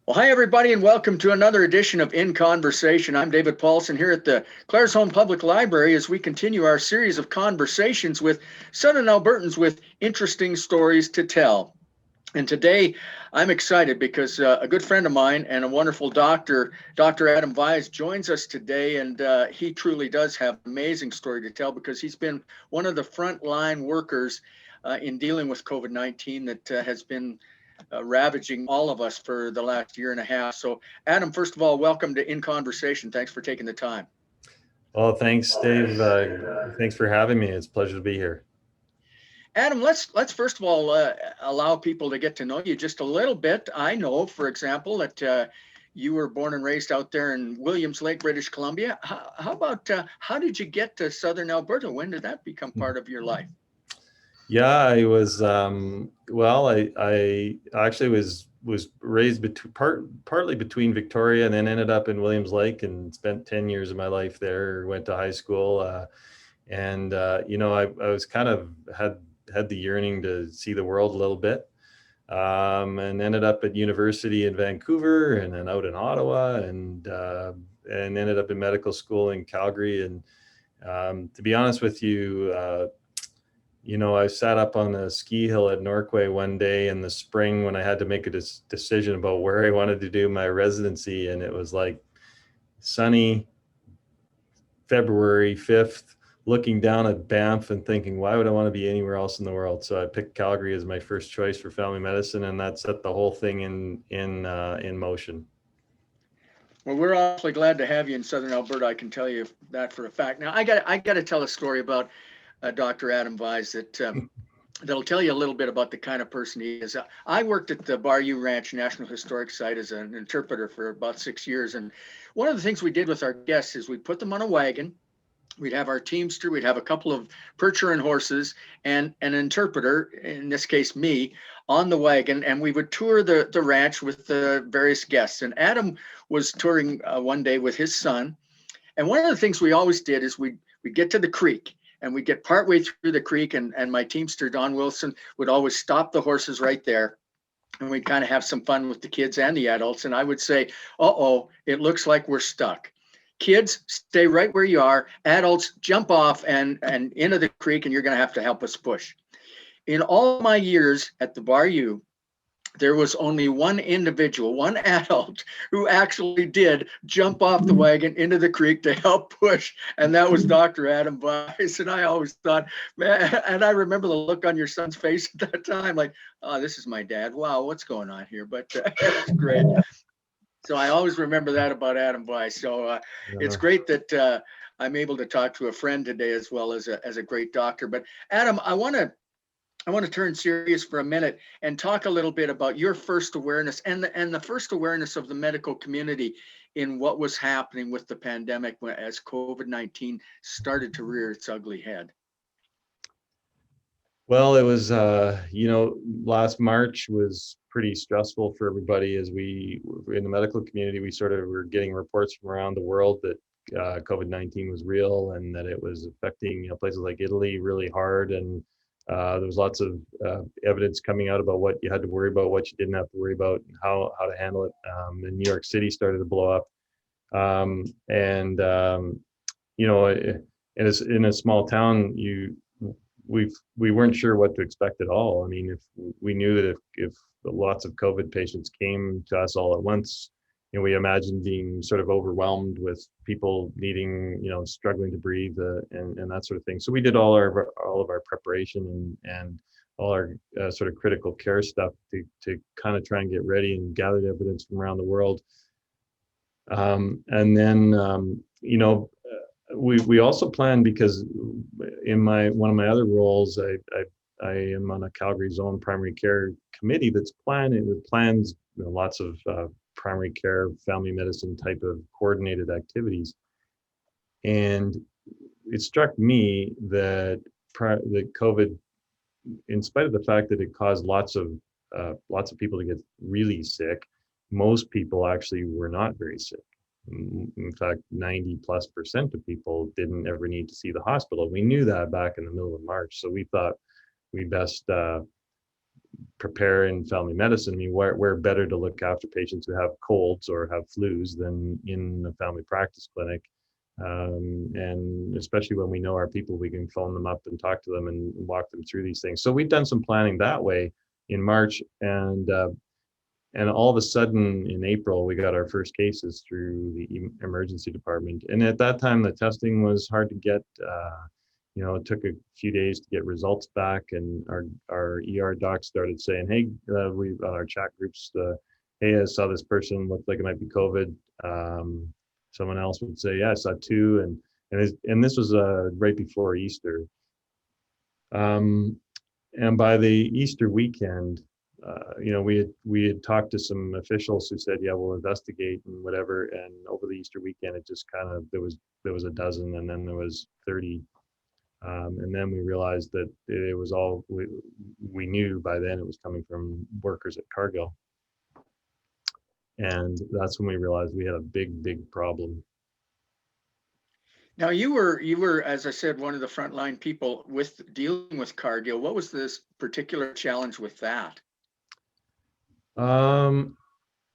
Well, hi, everybody, and welcome to another edition of In Conversation. I'm David Paulson here at the Claresholm Public Library as we continue our series of conversations with Southern Albertans with interesting stories to tell. And today I'm excited because a good friend of mine and a wonderful doctor, Dr. Adam Vyse, joins us today. And he truly does have an amazing story to tell because he's been one of the frontline workers in dealing with COVID-19 that has been ravaging all of us for the last year and a half. So, Adam, first of all, welcome to In Conversation. Thanks for taking the time. Well, thanks, Dave. Thanks for having me. It's a pleasure to be here. Adam, let's first of all allow people to get to know you just a little bit. I know, for example, that you were born and raised out there in Williams Lake, British Columbia. How about how did you get to Southern Alberta? When did that become part of your life? Yeah, I was. I actually was raised partly between Victoria and then ended up in Williams Lake and spent 10 years of my life there. Went to high school, I was kind of had the yearning to see the world a little bit, and ended up at university in Vancouver and then out in Ottawa and ended up in medical school in Calgary. And to be honest with you, I sat up on a ski hill at Norquay one day in the spring when I had to make a decision about where I wanted to do my residency. And it was like sunny February 5th, looking down at Banff and thinking, why would I want to be anywhere else in the world? So I picked Calgary as my first choice for family medicine, and that set the whole thing in motion. Well, we're awfully glad to have you in Southern Alberta. I can tell you that for a fact. Now, I got to tell a story about Dr. Adam Vyse that'll tell you a little bit about the kind of person he is. I worked at the Bayou Ranch National Historic Site as an interpreter for about 6 years. And one of the things we did with our guests is we'd put them on a wagon. We'd have our teamster, we'd have a couple of percher and horses and an interpreter, in this case, me, on the wagon. And we would tour the ranch with the various guests. And Adam was touring one day with his son. And one of the things we always did is we'd get to the creek. And we'd get partway through the creek, and my teamster, Don Wilson, would always stop the horses right there. And we'd kind of have some fun with the kids and the adults. And I would say, it looks like we're stuck. Kids, stay right where you are. Adults, jump off and into the creek, and you're going to have to help us push. In all my years at the Bayou, there was only one individual, one adult, who actually did jump off the wagon into the creek to help push, and that was Dr. Adam Vyse. And I always thought, man, and I remember the look on your son's face at that time, like, oh, this is my dad. Wow, what's going on here? But it's great. So I always remember that about Adam Vyse. So it's great that I'm able to talk to a friend today as well as a great doctor. But Adam, I want to turn serious for a minute and talk a little bit about your first awareness and the first awareness of the medical community in what was happening with the pandemic as COVID-19 started to rear its ugly head. Well, it was, last March was pretty stressful for everybody as we, in the medical community, we sort of were getting reports from around the world that COVID-19 was real and that it was affecting, places like Italy really hard. And there was lots of evidence coming out about what you had to worry about, what you didn't have to worry about, and how to handle it. And New York City started to blow up. In a small town, we weren't sure what to expect at all. I mean, if we knew that if lots of COVID patients came to us all at once, we imagined being sort of overwhelmed with people needing, struggling to breathe and that sort of thing. So we did all of our preparation and all our sort of critical care stuff to kind of try and get ready and gather evidence from around the world. We also planned, because in one of my other roles, I am on a Calgary Zone Primary Care Committee that plans lots of primary care, family medicine type of coordinated activities. And it struck me that COVID, in spite of the fact that it caused lots of people to get really sick, most people actually were not very sick. In fact, 90+% of people didn't ever need to see the hospital. We knew that back in the middle of March. So we thought we best prepare in family medicine. I mean, where better to look after patients who have colds or have flus than in a family practice clinic? And especially when we know our people, we can phone them up and talk to them and walk them through these things. So we've done some planning that way in March, and all of a sudden in April, we got our first cases through the emergency department. And at that time, the testing was hard to get. It took a few days to get results back, and our ER docs started saying, "Hey, we on our chat groups, hey, I saw this person looked like it might be COVID." Someone else would say, "Yeah, I saw two," and this was right before Easter. And by the Easter weekend, we had talked to some officials who said, "Yeah, we'll investigate and whatever." And over the Easter weekend, it just kind of there was a dozen, and then there was 30. And then we realized that it was all we knew by then it was coming from workers at Cargill. And that's when we realized we had a big problem. Now you were, as I said, one of the frontline people with dealing with Cargill. What was this particular challenge with that?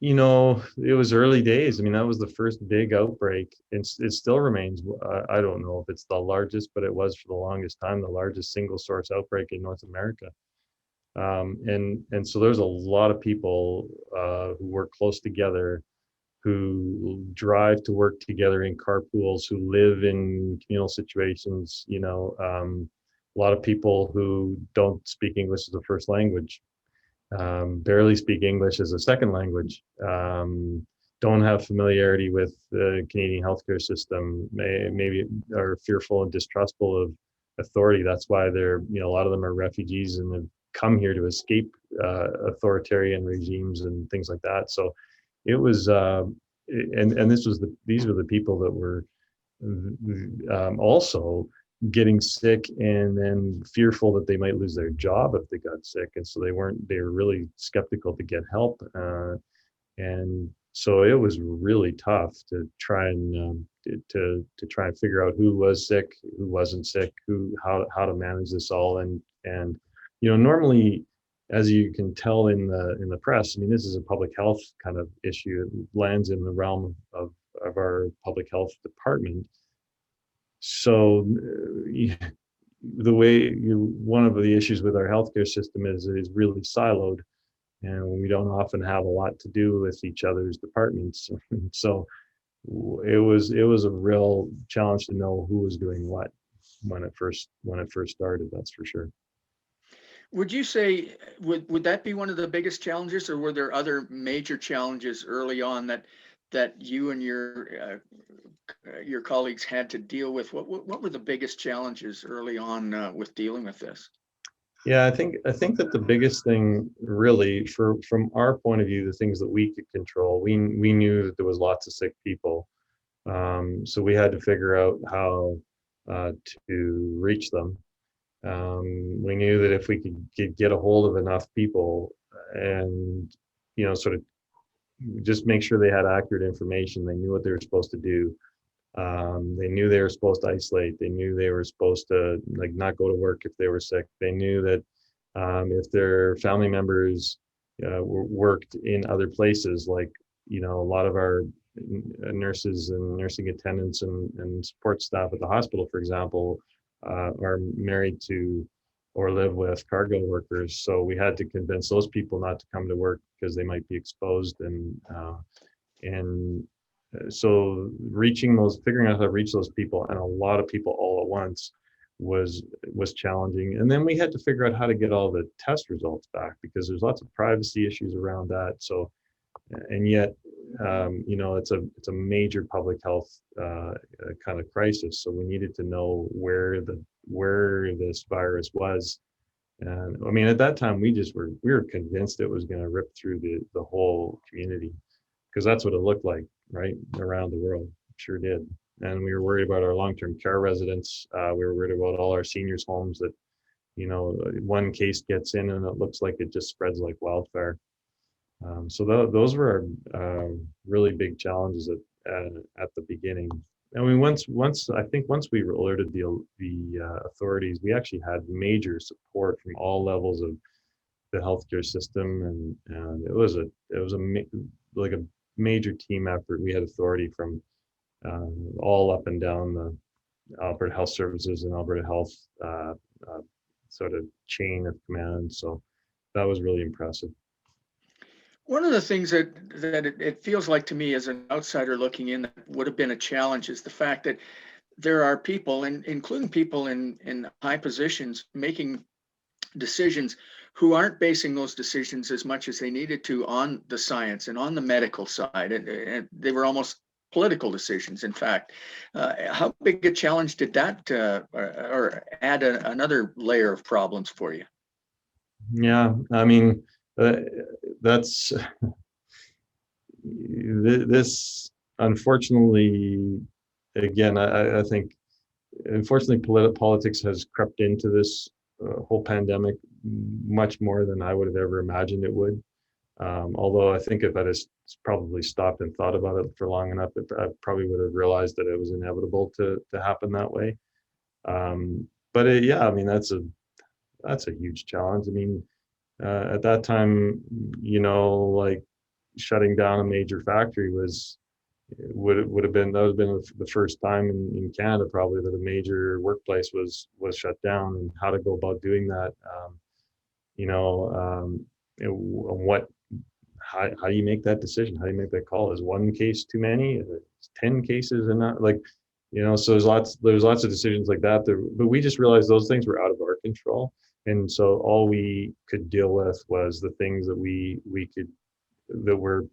It was early days. I mean, that was the first big outbreak. It still remains. I don't know if it's the largest, but it was for the longest time the largest single source outbreak in North America. And so there's a lot of people who work close together, who drive to work together in carpools, who live in communal situations. A lot of people who don't speak English as a first language, barely speak English as a second language, don't have familiarity with the Canadian healthcare system, maybe are fearful and distrustful of authority. That's why a lot of them are refugees and have come here to escape authoritarian regimes and things like that. So it was, and these were the people that were also getting sick and then fearful that they might lose their job if they got sick, and so they were really skeptical to get help, and so it was really tough to try and try and figure out who was sick, who wasn't sick, how to manage this all. And normally, as you can tell in the press, I mean, this is a public health kind of issue. It lands in the realm of our public health department. So one of the issues with our healthcare system is it is really siloed, and we don't often have a lot to do with each other's departments. So it was a real challenge to know who was doing what when it first started. That's for sure. Would you say would that be one of the biggest challenges, or were there other major challenges early on that you and your colleagues had to deal with? What were the biggest challenges early on with dealing with this? Yeah, I think that the biggest thing, really, from our point of view, the things that we could control, we knew that there was lots of sick people, so we had to figure out how to reach them. We knew that if we could get a hold of enough people and sort of just make sure they had accurate information, they knew what they were supposed to do. They knew they were supposed to isolate. They knew they were supposed to not go to work if they were sick. They knew that if their family members worked in other places, like a lot of our nurses and nursing attendants and support staff at the hospital, for example, are married to or live with cargo workers. So we had to convince those people not to come to work because they might be exposed, and so figuring out how to reach those people, and a lot of people all at once, was challenging. And then we had to figure out how to get all the test results back, because there's lots of privacy issues around that. So, and yet, it's a major public health kind of crisis. So we needed to know where this virus was. And I mean, at that time, we were convinced it was going to rip through the whole community, because that's what it looked like, right, around the world. It sure did. And we were worried about our long-term care residents. We were worried about all our seniors' homes that, one case gets in and it looks like it just spreads like wildfire. So those were really big challenges at the beginning. And once we alerted the authorities, we actually had major support from all levels of the healthcare system, and it was like a major team effort. We had authority from all up and down the Alberta Health Services and Alberta Health uh, sort of chain of command. So that was really impressive. One of the things that it feels like to me as an outsider looking in that would have been a challenge is the fact that there are people, and including people in high positions, making decisions who aren't basing those decisions as much as they needed to on the science and on the medical side, and they were almost political decisions. In fact, how big a challenge did that or add another layer of problems for you? Yeah, I mean, that's this. Unfortunately, again, I think unfortunately politics has crept into this whole pandemic much more than I would have ever imagined it would. Although I think if I'd have probably stopped and thought about it for long enough, I probably would have realized that it was inevitable to happen that way. But yeah, I mean, that's a huge challenge. I mean, at that time, like shutting down a major factory would have been, that would have been the first time in Canada probably that a major workplace was shut down, and how to go about doing that. You know, what how do you make that decision? How do you make that call? Is one case too many? Is 10 cases and not like, so there's lots of decisions like that, but we just realized those things were out of our control. And so all we could deal with was the things that we could, that were,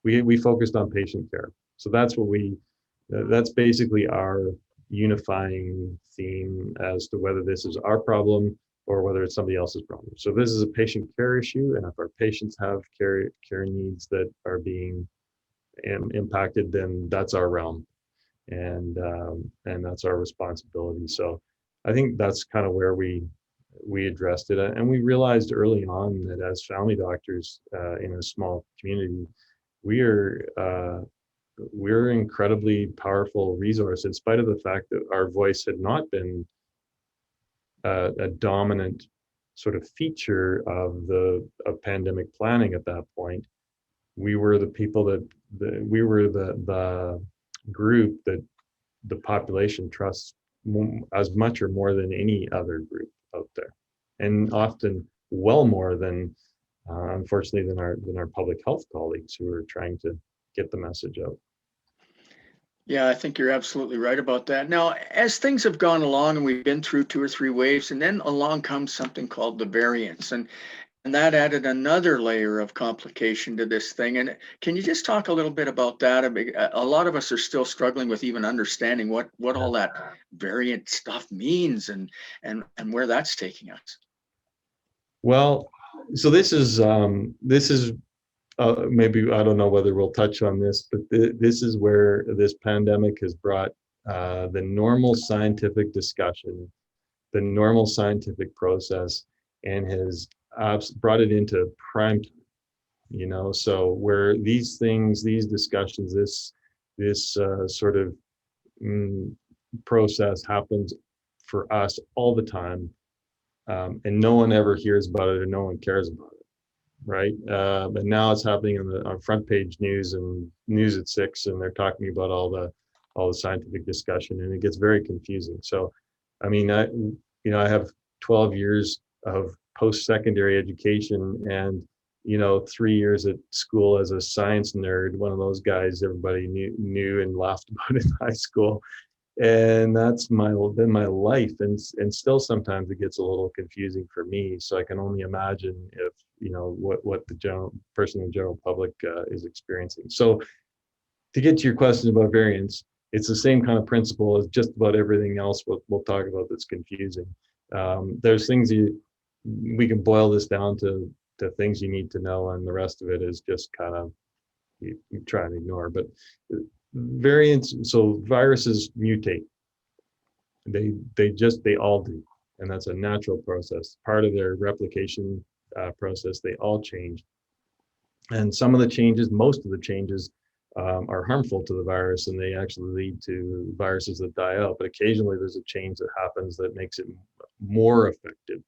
we focused on patient care. So that's basically our unifying theme as to whether this is our problem or whether it's somebody else's problem. So this is a patient care issue, and if our patients have care needs that are being impacted, then that's our realm, and that's our responsibility. So I think that's kind of where we addressed it, and we realized early on that as family doctors in a small community, we're an incredibly powerful resource, in spite of the fact that our voice had not been a dominant sort of feature of pandemic planning at that point. We were the people we were the group that the population trusts as much or more than any other group out there, and often well more than unfortunately than our public health colleagues who are trying to get the message out. Yeah, I think you're absolutely right about that. Now, as things have gone along and we've been through two or three waves, and then along comes something called the variants, and that added another layer of complication to this thing. And can you just talk a little bit about that? A lot of us are still struggling with even understanding what all that variant stuff means and where that's taking us. Well, so this is maybe, I don't know whether we'll touch on this, but this is where this pandemic has brought the normal scientific discussion, the normal scientific process, and has brought it into prime time. So where these things, these discussions, this sort of process happens for us all the time, and no one ever hears about it, and no one cares about it, right? But now it's happening on front page news and news at 6, and they're talking about all the scientific discussion, and it gets very confusing. So, I mean, I have 12 years of post-secondary education, and 3 years at school as a science nerd, one of those guys everybody knew and laughed about in high school. And that's been my life, and still sometimes it gets a little confusing for me. So I can only imagine if what the general person in the general public is experiencing. So to get to your question about variants, it's the same kind of principle as just about everything else we'll talk about that's confusing. There's things we can boil this down to things you need to know, and the rest of it is just kind of you try and ignore. But variants, so viruses mutate. They all do, and that's a natural process, part of their replication process. They all change, and most of the changes are harmful to the virus, and they actually lead to viruses that die out. But occasionally there's a change that happens that makes it more effective.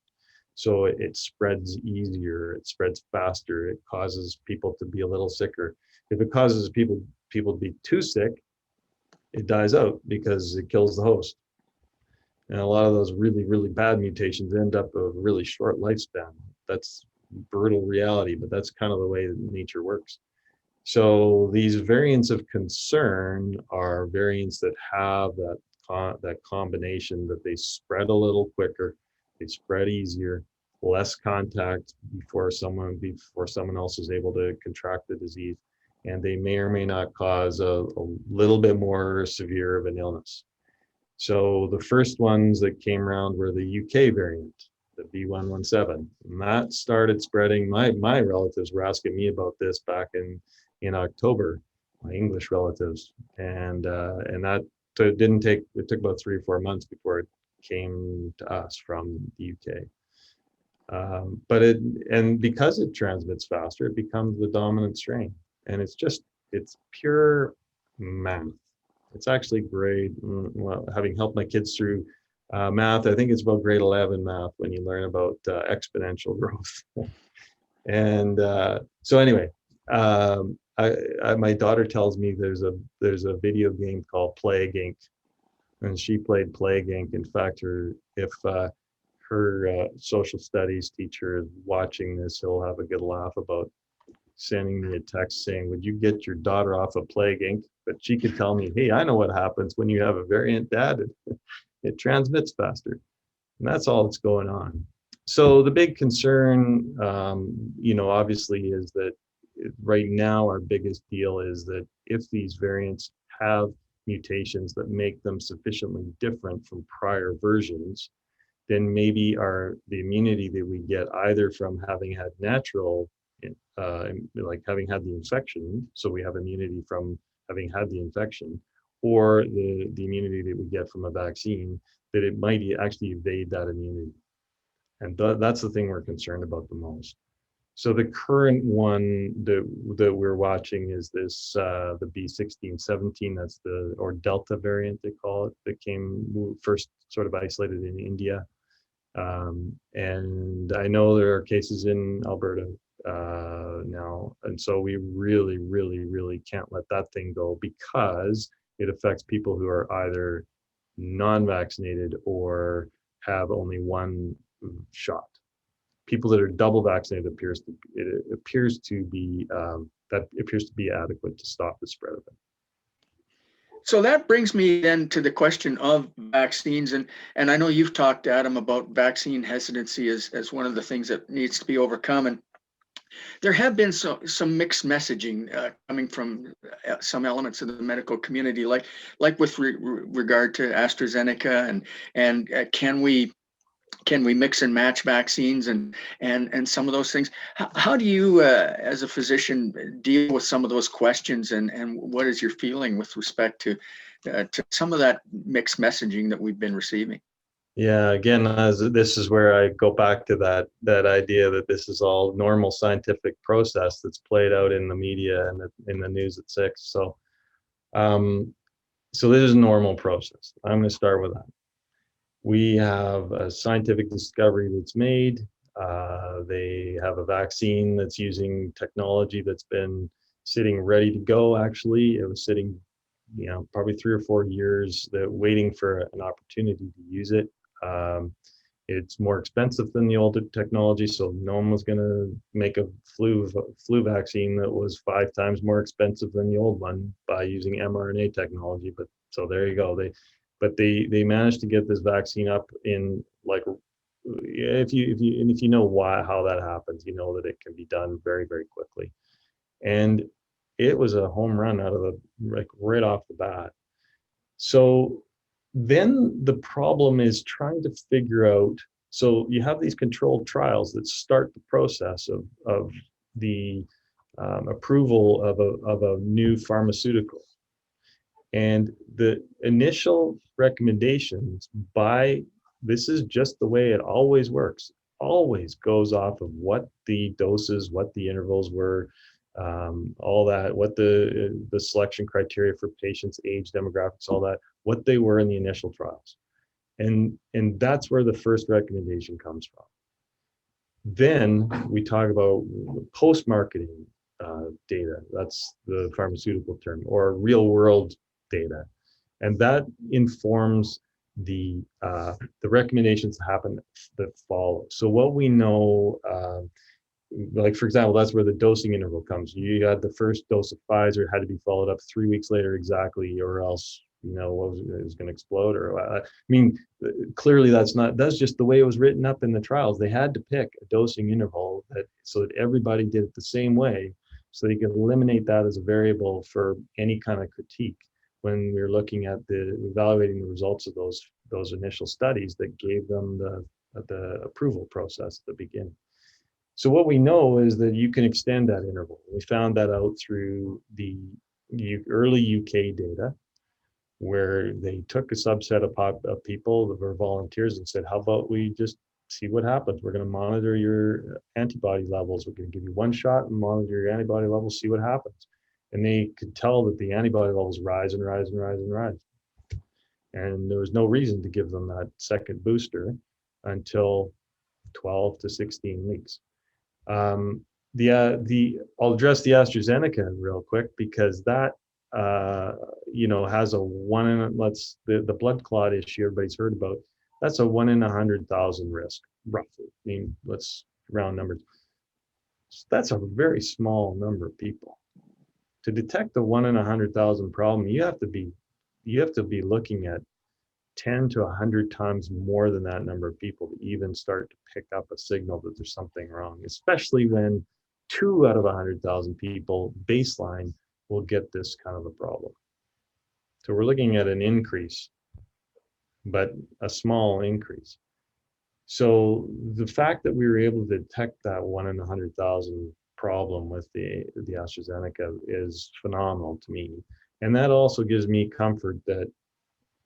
So it spreads easier, it spreads faster, it causes people to be a little sicker. If it causes people to be too sick, it dies out because it kills the host. And a lot of those really, really bad mutations end up a really short lifespan. That's brutal reality, but that's kind of the way that nature works. So these variants of concern are variants that have that combination, that they spread a little quicker, they spread easier, less contact before someone else is able to contract the disease, and they may or may not cause a little bit more severe of an illness. So the first ones that came around were the UK variant, the B117, and that started spreading. My relatives were asking me about this back in October, my English relatives, and that didn't take. It took about 3 or 4 months before it came to us from the UK. And because it transmits faster, it becomes the dominant strain, and it's pure math. It's actually grade, well, having helped my kids through math, I think it's about grade 11 math when you learn about exponential growth. And so anyway, my daughter tells me there's a video game called Plague Inc. And she played Plague Inc. In fact, her social studies teacher is watching this, he'll have a good laugh about sending me a text saying, would you get your daughter off of Plague Inc.? But she could tell me, hey, I know what happens when you have a variant, Dad. It transmits faster. And that's all that's going on. So the big concern, obviously, is that right now our biggest deal is that if these variants have mutations that make them sufficiently different from prior versions, then maybe the immunity that we get either from having had natural, like having had the infection, so we have immunity from having had the infection, or the immunity that we get from a vaccine, that it might actually evade that immunity. And that's the thing we're concerned about the most. So the current one that we're watching is this the B1617, or Delta variant they call it, that came first sort of isolated in India. And I know there are cases in Alberta now, and so we really, really, really can't let that thing go, because it affects people who are either non-vaccinated or have only one shot. People that are double vaccinated appears to be adequate to stop the spread of it. So that brings me then to the question of vaccines, and I know you've talked, Adam, about vaccine hesitancy as one of the things that needs to be overcome. And there have been some mixed messaging coming from some elements of the medical community, like with regard to AstraZeneca, and can we mix and match vaccines and some of those things. How do you, as a physician, deal with some of those questions, and what is your feeling with respect to some of that mixed messaging that we've been receiving? Yeah, again, this is where I go back to that idea that this is all normal scientific process that's played out in the media and in the news at 6. So this is a normal process. I'm going to start with that. We have a scientific discovery that's made. They have a vaccine that's using technology that's been sitting ready to go. Actually, it was sitting, probably 3 or 4 years, waiting for an opportunity to use it. It's more expensive than the older technology, so no one was going to make a flu vaccine that was 5 times more expensive than the old one by using mRNA technology. But so there you go. They managed to get this vaccine up in, like, if you know how that happens, you know that it can be done very, very quickly. And it was a home run out of right off the bat. So then the problem is trying to figure out, so you have these controlled trials that start the process of the approval of a new pharmaceutical. And the initial recommendations this is just the way it always works, always goes off of what the doses, what the intervals were, all that, what the selection criteria for patients, age, demographics, all that, what they were in the initial trials. And that's where the first recommendation comes from. Then we talk about post-marketing data. That's the pharmaceutical term, or real-world data, and that informs the recommendations that happen that follow. So what we know, like for example, that's where the dosing interval comes. You had the first dose of Pfizer, had to be followed up 3 weeks later exactly, or else what it was going to explode. Or I mean, clearly that's just the way it was written up in the trials. They had to pick a dosing interval so that everybody did it the same way, so they could eliminate that as a variable for any kind of critique when we were looking at evaluating the results of those initial studies that gave them the approval process at the beginning. So what we know is that you can extend that interval. We found that out through the early UK data, where they took a subset of people that were volunteers and said, how about we just see what happens? We're going to monitor your antibody levels. We're going to give you one shot and monitor your antibody levels, see what happens. And they could tell that the antibody levels rise and rise and rise and rise. And there was no reason to give them that second booster until 12 to 16 weeks. I'll address the AstraZeneca real quick, because that has a the blood clot issue everybody's heard about. That's a 1 in 100,000 risk, roughly. I mean, let's round numbers. That's a very small number of people. To detect the 1 in 100,000 problem, you have to be looking at 10 to 100 times more than that number of people to even start to pick up a signal that there's something wrong, especially when 2 out of 100,000 people baseline will get this kind of a problem. So we're looking at an increase, but a small increase. So the fact that we were able to detect that 1 in 100,000 problem with the AstraZeneca is phenomenal to me. And that also gives me comfort that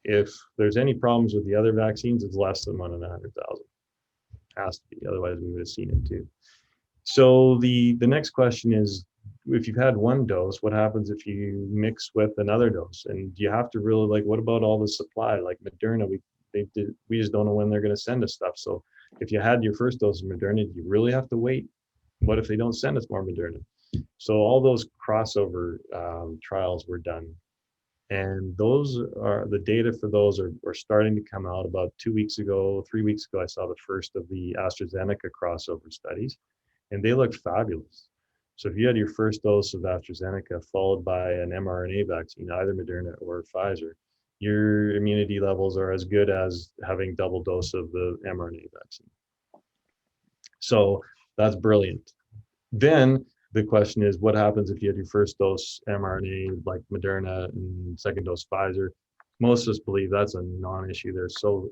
if there's any problems with the other vaccines, it's less than 1 in 100,000. Has to be, otherwise we would have seen it too. So the next question is, if you've had one dose, what happens if you mix with another dose? And you have to really, what about all the supply? Like Moderna, we just don't know when they're going to send us stuff. So if you had your first dose of Moderna, do you really have to wait? What if they don't send us more Moderna? So all those crossover trials were done. And the data for those are starting to come out. About 2 weeks ago, 3 weeks ago, I saw the first of the AstraZeneca crossover studies, and they look fabulous. So if you had your first dose of AstraZeneca followed by an mRNA vaccine, either Moderna or Pfizer, your immunity levels are as good as having double dose of the mRNA vaccine. So that's brilliant. Then the question is, what happens if you had your first dose mRNA like Moderna and second dose Pfizer? Most of us believe that's a non-issue. They're so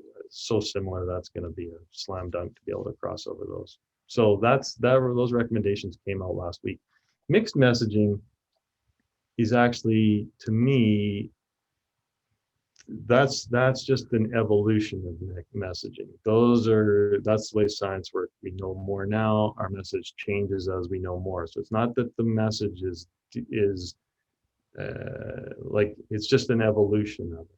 similar, that's going to be a slam dunk to be able to cross over those. So those recommendations came out last week. Mixed messaging is actually, to me, that's just an evolution of messaging. That's the way science works. We know more now. Our message changes as we know more. So it's not that the message is it's just an evolution of it.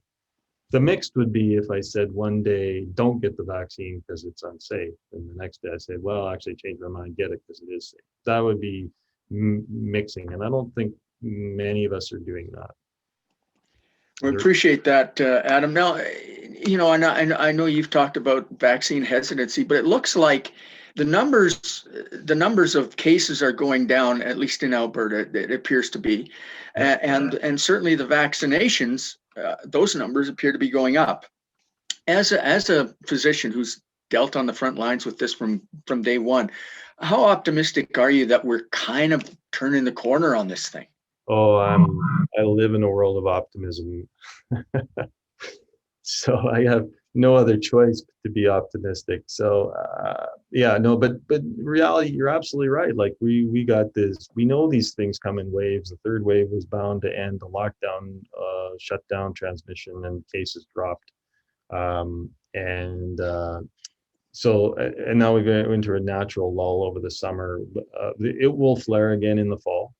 The mixed would be if I said one day, don't get the vaccine because it's unsafe. And the next day I say, well, actually change my mind, get it because it is safe. That would be mixing. And I don't think many of us are doing that. We appreciate that, Adam. Now, I know you've talked about vaccine hesitancy, but it looks like the numbers of cases are going down, at least in Alberta. It appears to be, and certainly the vaccinations, those numbers appear to be going up. As a physician who's dealt on the front lines with this from day one, how optimistic are you that we're kind of turning the corner on this thing? Oh, I live in a world of optimism. So I have no other choice to be optimistic. So but reality, you're absolutely right. Like we got this, we know these things come in waves. The third wave was bound to end. The lockdown shut down transmission and cases dropped. And now we go into a natural lull over the summer. It will flare again in the fall.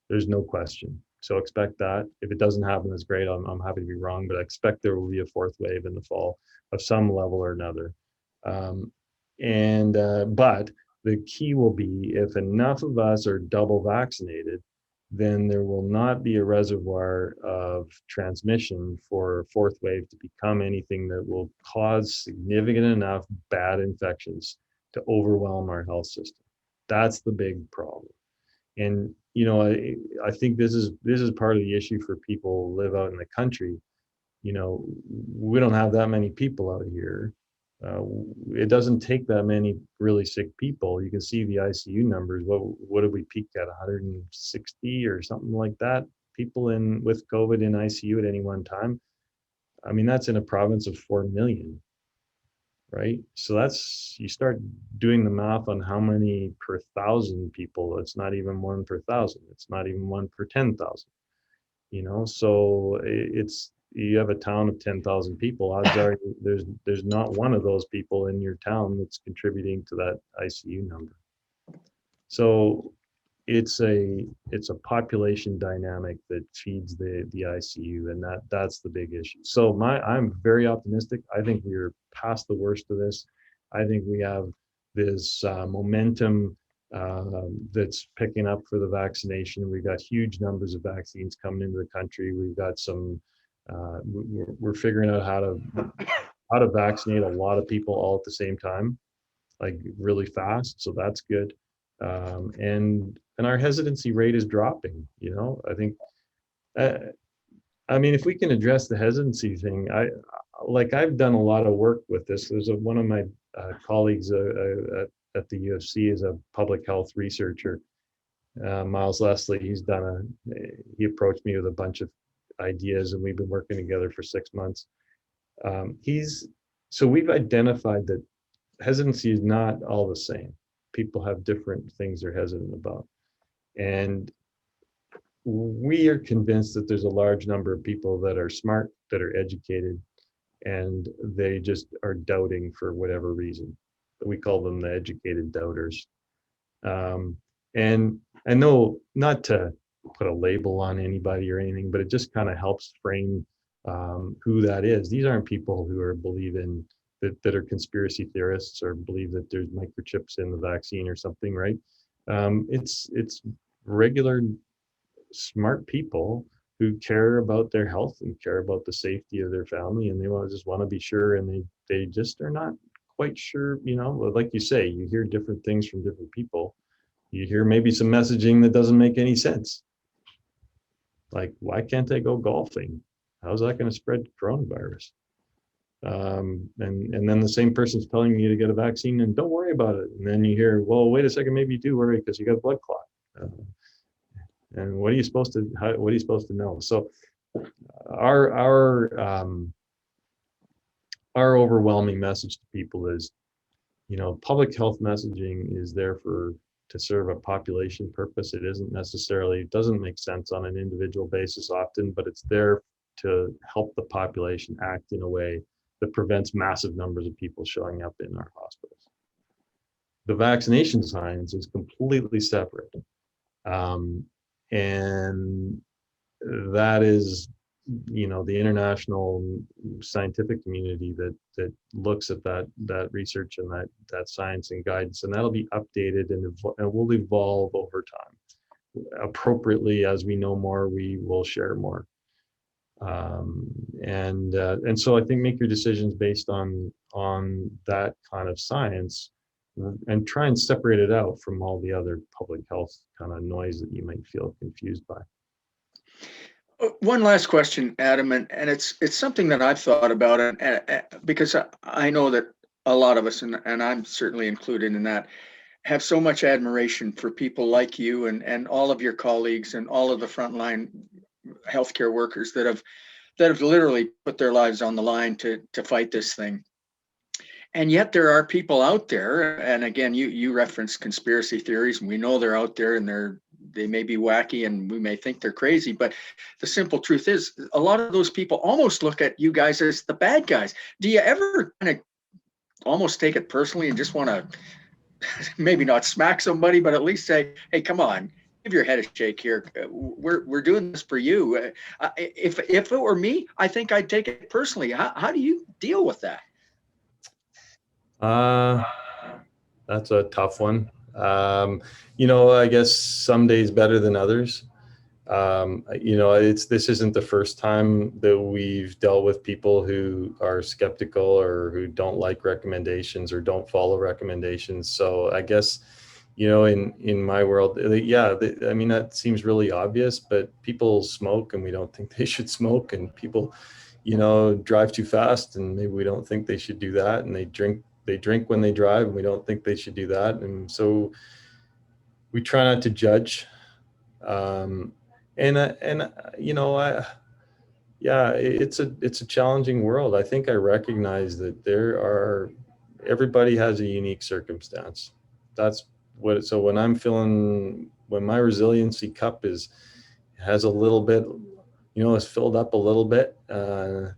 There's no question. So expect that. If it doesn't happen, that's great. I'm happy to be wrong, but I expect there will be a fourth wave in the fall of some level or another. But the key will be if enough of us are double vaccinated, then there will not be a reservoir of transmission for a fourth wave to become anything that will cause significant enough bad infections to overwhelm our health system. That's the big problem. And I think this is part of the issue for people who live out in the country. We don't have that many people out here. It doesn't take that many really sick people. You can see the ICU numbers. What did we peak at? 160 or something like that people with COVID in ICU at any one time. I mean, that's in a province of 4 million, right? So you start doing the math on how many per thousand people. It's not even 1 per thousand. It's not even 1 per 10,000. So you have a town of 10,000 people. Odds are there's not one of those people in your town that's contributing to that ICU number. So it's a population dynamic that feeds the ICU, and that's the big issue. So I'm very optimistic. I think we're past the worst of this. I think we have this momentum that's picking up for the vaccination. We've got huge numbers of vaccines coming into the country. We've got some. We're figuring out how to vaccinate a lot of people all at the same time, like really fast. So that's good. And our hesitancy rate is dropping. I think. I mean, if we can address the hesitancy thing, I've done a lot of work with this. There's one of my colleagues at the UFC is a public health researcher, Miles Leslie. He approached me with a bunch of ideas, and we've been working together for 6 months. So we've identified that hesitancy is not all the same. People have different things they're hesitant about. And we are convinced that there's a large number of people that are smart, that are educated, and they just are doubting for whatever reason. We call them the educated doubters. And I know, not to put a label on anybody or anything, but it just kind of helps frame who that is. These aren't people who believe in that are conspiracy theorists or believe that there's microchips in the vaccine or something, right? It's regular smart people who care about their health and care about the safety of their family, and they just want to be sure, and they just are not quite sure. Like you say, you hear different things from different people. You hear maybe some messaging that doesn't make any sense. Like, why can't I go golfing? How's that going to spread coronavirus? And then the same person's telling you to get a vaccine and don't worry about it. And then you hear, well, wait a second, maybe you do worry because you got a blood clot. And what are you supposed to know? So our overwhelming message to people is, public health messaging is there to serve a population purpose. It doesn't make sense on an individual basis often, but it's there to help the population act in a way that prevents massive numbers of people showing up in our hospitals. The vaccination science is completely separate. And that is, the international scientific community that looks at that research and that science and guidance, and that'll be updated and will evolve over time. Appropriately, as we know more, we will share more. And so I think make your decisions based on that kind of science, and try and separate it out from all the other public health kind of noise that you might feel confused by. One last question, Adam, and it's something that I've thought about, and because I know that a lot of us, and I'm certainly included in that, have so much admiration for people like you and all of your colleagues and all of the frontline healthcare workers that have literally put their lives on the line to fight this thing. And yet there are people out there, and again, you referenced conspiracy theories, and we know they're out there, and they may be wacky, and we may think they're crazy, but the simple truth is, a lot of those people almost look at you guys as the bad guys. Do you ever kind of almost take it personally and just want to maybe not smack somebody, but at least say, hey, come on, give your head a shake here. We're doing this for you. If it were me, I think I'd take it personally. How do you deal with that? That's a tough one. I guess some days better than others. This isn't the first time that we've dealt with people who are skeptical or who don't like recommendations or don't follow recommendations. So I guess, in my world, that seems really obvious, but people smoke and we don't think they should smoke, and people, drive too fast and maybe we don't think they should do that, and they drink when they drive and we don't think they should do that. And so we try not to judge. Um, and it's a challenging world. I think I recognize that everybody has a unique circumstance. That's so when my resiliency cup has a little bit, is filled up a little bit, and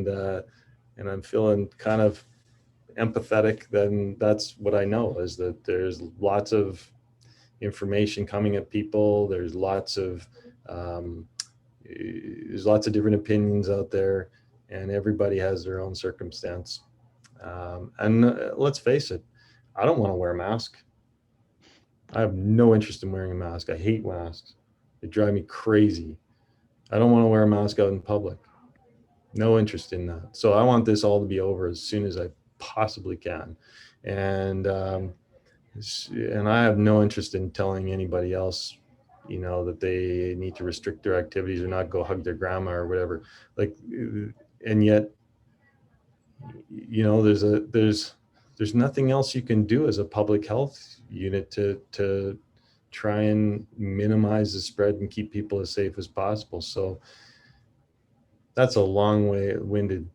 I'm feeling kind of empathetic, then that's what I know, is that there's lots of information coming at people. There's lots of different opinions out there, and everybody has their own circumstance. And let's face it, I don't want to wear a mask. I have no interest in wearing a mask. I hate masks. They drive me crazy. I don't want to wear a mask out in public. No interest in that. So I want this all to be over as soon as I possibly can. And I have no interest in telling anybody else, that they need to restrict their activities or not go hug their grandma or whatever. And yet, there's nothing else you can do as a public health unit to try and minimize the spread and keep people as safe as possible. So that's a long-winded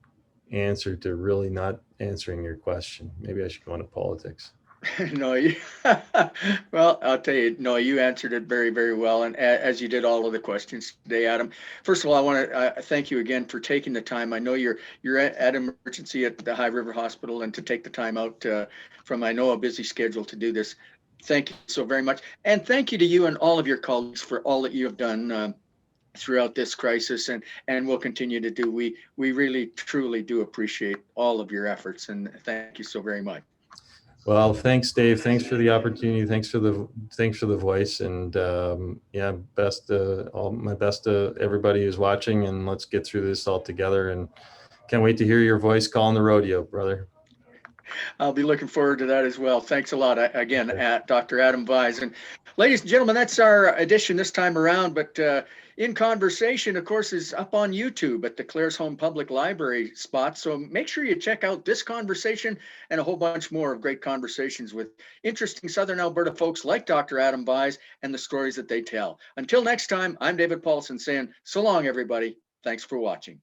answer to really not answering your question. Maybe I should go into politics. No, well, I'll tell you, no, you answered it very, very well, and as you did all of the questions today, Adam. First of all, I want to thank you again for taking the time. I know you're at emergency at the High River Hospital, and to take the time out from, I know, a busy schedule to do this. Thank you so very much, and thank you to you and all of your colleagues for all that you have done throughout this crisis, and will continue to do. We really truly do appreciate all of your efforts, and thank you so very much. Well, thanks, Dave. Thanks for the opportunity. Thanks for the voice, and all my best to everybody who's watching. And let's get through this all together. And can't wait to hear your voice calling the rodeo, brother. I'll be looking forward to that as well. Thanks a lot again, at Dr. Adam Vyse. And ladies and gentlemen, that's our edition this time around. But In Conversation, of course, is up on YouTube at the Claresholm Public Library spot. So make sure you check out this conversation and a whole bunch more of great conversations with interesting Southern Alberta folks like Dr. Adam Vyse and the stories that they tell. Until next time, I'm David Paulson saying so long, everybody. Thanks for watching.